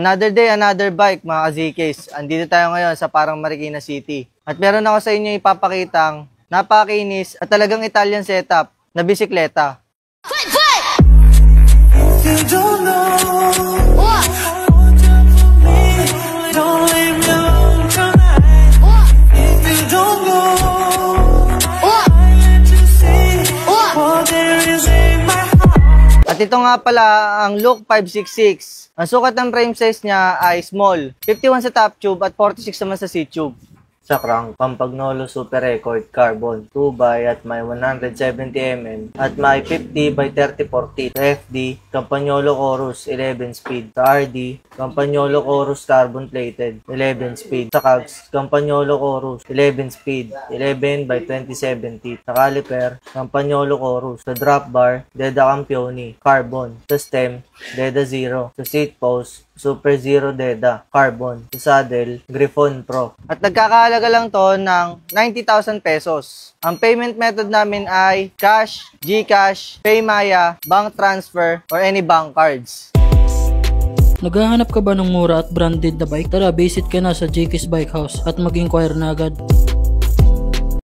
Another day, another bike mga ka-ZKs. Andito tayo ngayon sa Parang Marikina City. At meron ako sa inyo ipapakitang napakakinis at talagang Italian setup na bisikleta. At ito nga pala ang Look 566. Ang sukat ng frame size niya ay small. 51 sa top tube at 46 naman sa C-tube. Sa crank, Pampagnolo Super Record Carbon 2x at may 170mm at may 50x3040. Sa FD, Campagnolo Chorus 11 speed. Sa RD, Campagnolo Chorus Carbon Plated 11 speed. Sa Cogs, Campagnolo Chorus 11 speed 11x2070. Sa Caliper, Campagnolo Chorus. Sa drop bar, Deda Campioni Carbon. Sa stem, Deda Zero. Sa seat post, Super Zero Deda Carbon. Sa saddle, Griffon Pro. At nagkakahalaga lang to ng 90,000 pesos. Ang payment method namin ay cash, GCash, Paymaya, bank transfer, or any bank cards. Naghahanap ka ba ng mura at branded na bike? Tara, visit ka na sa JK's Bike House at mag-inquire na agad.